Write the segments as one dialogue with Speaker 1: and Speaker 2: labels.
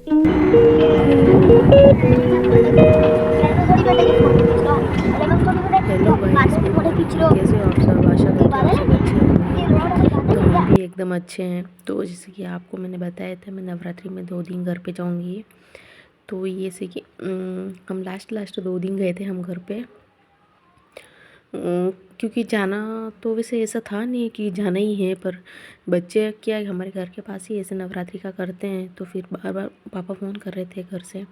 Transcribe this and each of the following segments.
Speaker 1: Hello guys, good morning. कैसे हो आप सब? आशा करते हो आप सब अच्छे होंगे। तो हम भी एकदम अच्छे हैं। तो जैसे कि आपको मैंने बताया था, मैं नवरात्रि में 2 दिन घर पे जाऊंगी। तो ये से कि हम लास्ट 2 दिन गए थे हम घर पे। क्योंकि जाना तो वैसे ऐसा था नहीं कि जाना ही है, पर बच्चे क्या हमारे घर के पास ही ऐसे नवरात्रि का करते हैं। तो फिर बार बार पापा फ़ोन कर रहे थे घर से,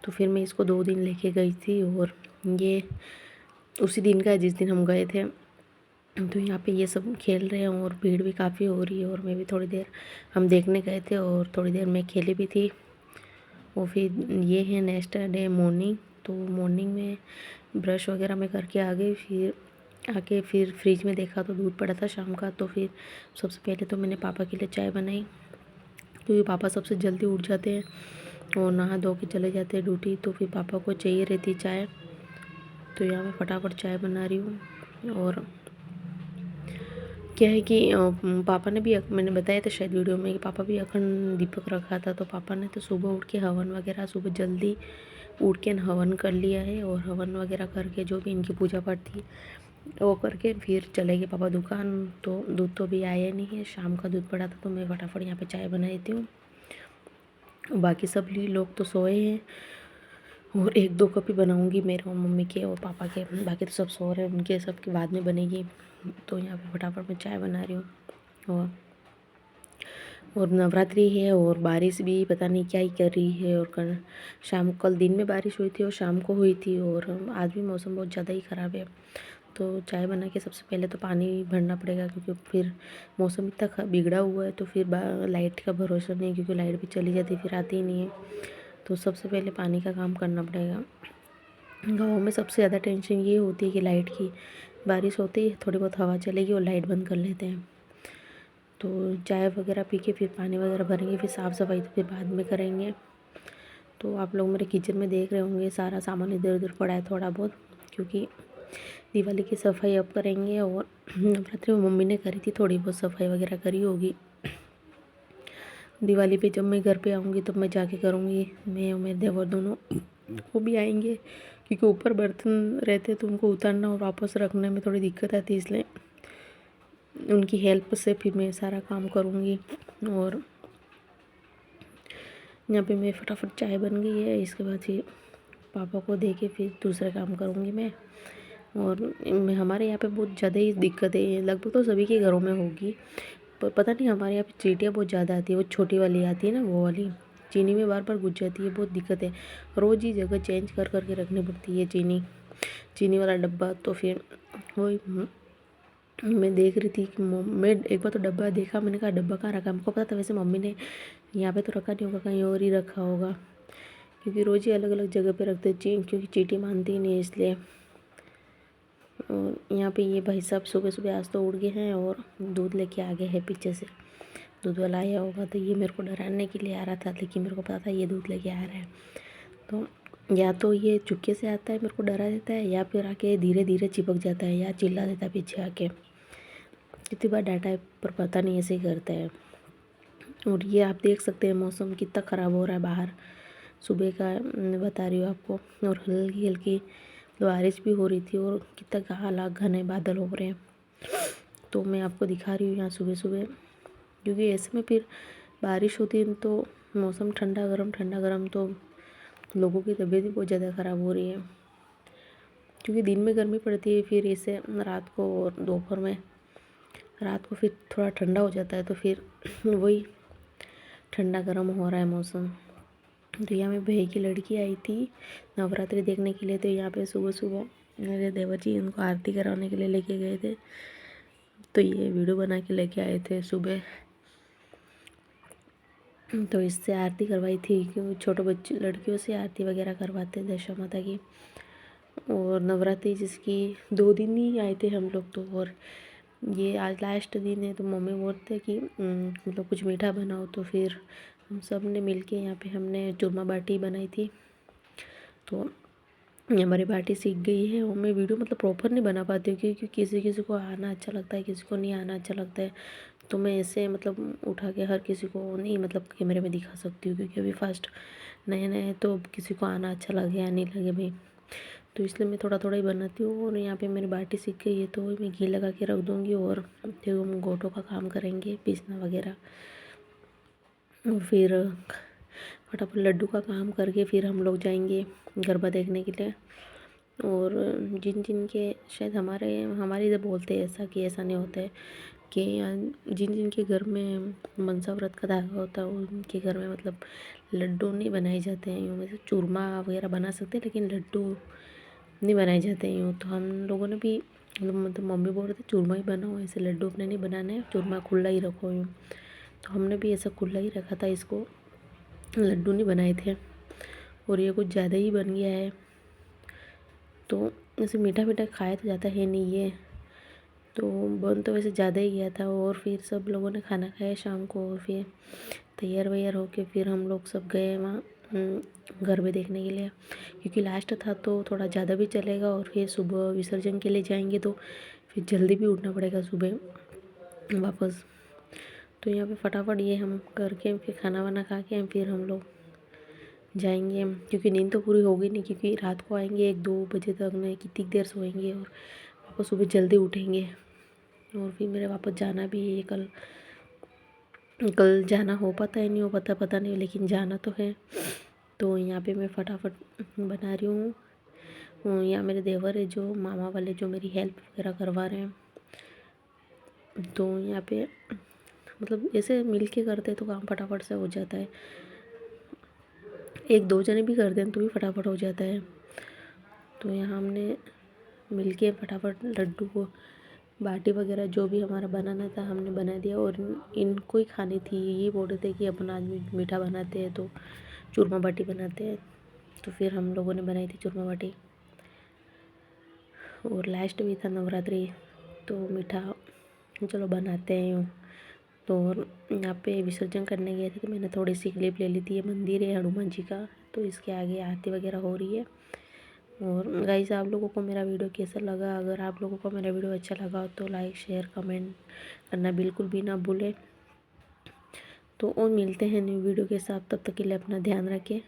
Speaker 1: तो फिर मैं इसको 2 दिन लेके गई थी। और ये उसी दिन का है जिस दिन हम गए थे। तो यहाँ पे ये सब खेल रहे हैं और भीड़ भी काफ़ी हो रही है। और मैं भी थोड़ी देर हम देखने गए थे और थोड़ी देर मैं खेली भी थी। और फिर ये है नेक्स्ट डे मॉर्निंग। तो मॉर्निंग में ब्रश वगैरह मैं करके आ गई। फिर आके फिर फ्रिज में देखा तो दूध पड़ा था शाम का। तो फिर सबसे पहले तो मैंने पापा के लिए चाय बनाई, क्योंकि पापा सबसे जल्दी उठ जाते हैं और नहा धो के चले जाते हैं ड्यूटी। तो फिर पापा को चाहिए रहती चाय। तो यहाँ मैं फटाफट चाय बना रही हूँ। और क्या है कि पापा ने भी मैंने बताया था शायद वीडियो में कि पापा भी अखंड दीपक रखा था। तो पापा ने तो सुबह उठ के हवन वगैरह, सुबह जल्दी उठ के हवन कर लिया है। और हवन वगैरह करके जो भी इनकी पूजा पाठ थी वो करके फिर चले गए पापा दुकान। तो दूध तो अभी आया नहीं है, शाम का दूध पड़ा था। तो मैं फटाफट यहाँ पे चाय बना देती हूँ। बाकी सब लोग तो सोए हैं और 1-2 कप ही बनाऊँगी मेरे और मम्मी के और पापा के। बाकी तो सब सो रहे हैं, उनके सब के बाद में बनेगी। तो यहाँ पे फटाफट मैं चाय बना रही हूँ। और नवरात्रि है और बारिश भी पता नहीं क्या ही कर रही है। और कल दिन में बारिश हुई थी और शाम को हुई थी। और आज भी मौसम बहुत ज़्यादा ही ख़राब है। तो चाय बना के सबसे पहले तो पानी भरना पड़ेगा, क्योंकि फिर मौसम इतना बिगड़ा हुआ है। तो फिर लाइट का भरोसा नहीं, क्योंकि लाइट भी चली जाती फिर आती ही नहीं है। तो सबसे पहले पानी का काम करना पड़ेगा। गाँव में सबसे ज़्यादा टेंशन ये होती है कि लाइट की। बारिश होती है, थोड़ी बहुत हवा चलेगी और लाइट बंद कर लेते हैं। तो चाय वगैरह पी के फिर पानी वगैरह भरेंगे, फिर साफ़ सफाई तो फिर बाद में करेंगे। तो आप लोग मेरे किचन में देख रहे होंगे सारा सामान इधर उधर पड़ा है थोड़ा बहुत, क्योंकि दिवाली की सफाई अब करेंगे। और नवरात्रि में मम्मी ने करी थी, थोड़ी बहुत सफाई वगैरह करी होगी। दिवाली पे जब मैं घर पे आऊँगी तब मैं जाके करूँगी। मैं और मेरे देवर दोनों वो भी आएंगे, क्योंकि ऊपर बर्तन रहते तो उनको उतारना और वापस रखने में थोड़ी दिक्कत आती है, इसलिए उनकी हेल्प से फिर मैं सारा काम करूँगी। और यहाँ पे मैं फटाफट चाय बन गई है, इसके बाद फिर पापा को दे के फिर दूसरा काम करूँगी मैं। और हमारे यहाँ पे बहुत ज़्यादा ही दिक्कत है, लगभग तो सभी के घरों में होगी, पर पता नहीं हमारे यहाँ पे चींटियाँ बहुत ज़्यादा आती है। वो छोटी वाली आती है ना, वो वाली चीनी में बार बार घुस जाती है, बहुत दिक्कत है। रोज़ ही जगह चेंज कर करके रखनी पड़ती है चीनी वाला डब्बा। तो फिर वही मैं देख रही थी कि मैं एक बार तो डब्बा देखा, मैंने कहा डब्बा कहाँ रखा। हमको पता था वैसे मम्मी ने यहाँ पे तो रखा नहीं होगा, कहीं और ही रखा होगा, क्योंकि रोज़ ही अलग अलग जगह पे रखते क्योंकि चींटी मानती ही नहीं है, इसलिए। और यहाँ पे ये भाई साहब सुबह सुबह आज तो उड़ गए हैं और दूध लेके आ गए हैं पीछे से। दूध वाला आया होगा तो ये मेरे को डराने के लिए आ रहा था, लेकिन मेरे को पता था ये दूध लेके आ रहा है। तो या तो ये चुपके से आता है, मेरे को डरा देता है, या फिर आके धीरे धीरे चिपक जाता है, या चिल्ला देता है पीछे आके। कितनी बार डांटा है पर पता नहीं, ऐसे ही करता है। और ये आप देख सकते हैं मौसम कितना ख़राब हो रहा है बाहर, सुबह का मैं बता रही हूँ आपको। और हल्की हल्की बारिश भी हो रही थी और कितना काला घने बादल हो रहे हैं। तो मैं आपको दिखा रही हूँ यहाँ सुबह सुबह, क्योंकि ऐसे में फिर बारिश होती है तो मौसम ठंडा गरम, तो लोगों की तबीयत भी बहुत ज़्यादा ख़राब हो रही है, क्योंकि दिन में गर्मी पड़ती है, फिर ऐसे रात को और दोपहर में, रात को फिर थोड़ा ठंडा हो जाता है, तो फिर वही ठंडा गर्म हो रहा है मौसम। तो यहाँ में भाई की लड़की आई थी नवरात्रि देखने के लिए। तो यहाँ पे सुबह सुबह मेरे देवर जी उनको आरती कराने के लिए लेके गए थे, तो ये वीडियो बना के लेके आए थे सुबह। तो इससे आरती करवाई थी, क्योंकि छोटे बच्चे लड़कियों से आरती वगैरह करवाते हैं दशा माता की। और नवरात्रि जिसकी 2 दिन ही आए थे हम लोग तो। और ये आज लास्ट दिन है, तो मम्मी बोलते कि मतलब कुछ मीठा बनाओ। तो फिर हम सब ने मिल के यहाँ पे हमने चूरमा बाटी बनाई थी। तो हमारी बाटी सीख गई है। और मैं वीडियो मतलब प्रॉपर नहीं बना पाती हूँ, क्योंकि किसी किसी को आना अच्छा लगता है, किसी को नहीं आना अच्छा लगता है। तो मैं ऐसे मतलब उठा के हर किसी को नहीं मतलब कैमरे में दिखा सकती हूँ, क्योंकि अभी फर्स्ट नए नए तो अब किसी को आना अच्छा लगे या नहीं लगे भाई, तो इसलिए मैं थोड़ा थोड़ा ही बनाती हूँ। और यहाँ पे मेरी बाटी सीख गई है तो मैं घी लगा के रख दूँगी और फिर हम गोटों का काम करेंगे, पीसना वगैरह। और फिर फटाफट लड्डू का काम करके फिर हम लोग जाएंगे गरबा देखने के लिए। और जिन जिन के शायद हमारे इधर बोलते हैं ऐसा कि ऐसा नहीं होता है कि जिन जिन के घर में मनसा व्रत का धागा होता है उनके घर में मतलब लड्डू नहीं बनाए जाते हैं यूँ, वैसे चूरमा वगैरह बना सकते हैं लेकिन लड्डू नहीं बनाए जाते हैं यूँ। तो हम लोगों ने भी मतलब मम्मी बोल रहे थे चूरमा ही बनाओ, ऐसे लड्डू अपने नहीं बनाने हैं, चूरमा खुला ही रखो यूँ। तो हमने भी ऐसा खुला ही रखा था इसको, लड्डू नहीं बनाए थे। और ये कुछ ज़्यादा ही बन गया है, तो ऐसे मीठा मीठा खाया तो जाता है नहीं ये, तो बन तो वैसे ज़्यादा ही गया था। और फिर सब लोगों ने खाना खाया शाम को, और फिर तैयार वैयार होके फिर हम लोग सब गए वहाँ गरबे देखने के लिए, क्योंकि लास्ट था तो थोड़ा ज़्यादा भी चलेगा। और फिर सुबह विसर्जन के लिए जाएंगे तो फिर जल्दी भी उठना पड़ेगा सुबह वापस। तो यहाँ पे फटाफट ये हम करके फिर खाना वाना खा के फिर हम लोग जाएंगे, क्योंकि नींद तो पूरी होगी नहीं, क्योंकि रात को आएंगे 1-2 बजे तक में, कितनी देर सोएंगे और वापस सुबह जल्दी उठेंगे। और फिर मेरे वापस जाना भी है कल। कल जाना हो पाता है नहीं हो पाता पता नहीं, लेकिन जाना तो है। तो यहाँ पे मैं फटाफट बना रही हूँ। यहाँ मेरे देवर है जो मामा वाले जो मेरी हेल्प वगैरह करवा रहे हैं। तो यहाँ पे मतलब ऐसे मिल के करते तो काम फटाफट से हो जाता है, 1-2 जने भी कर दें तो भी फटाफट हो जाता है। तो यहाँ हमने मिल के फटाफट लड्डू को बाटी वगैरह जो भी हमारा बनाना था हमने बना दिया। और इनको ही खानी थी, ये बोल रहे थे कि अपन आज मीठा बनाते हैं तो चूरमा बाटी बनाते हैं, तो फिर हम लोगों ने बनाई थी चूरमा बाटी। और लास्ट भी था नवरात्रि तो मीठा चलो बनाते हैं यूँ। तो यहाँ पे विसर्जन करने गए थे तो मैंने थोड़ी सी क्लिप ले ली थी। ये मंदिर है हनुमान जी का, तो इसके आगे आरती वगैरह हो रही है। और गाइस आप लोगों को मेरा वीडियो कैसा लगा, अगर आप लोगों को मेरा वीडियो अच्छा लगा तो लाइक शेयर कमेंट करना बिल्कुल भी ना भूलें। तो और मिलते हैं न्यू वीडियो के साथ, तब तक के लिए अपना ध्यान रखें।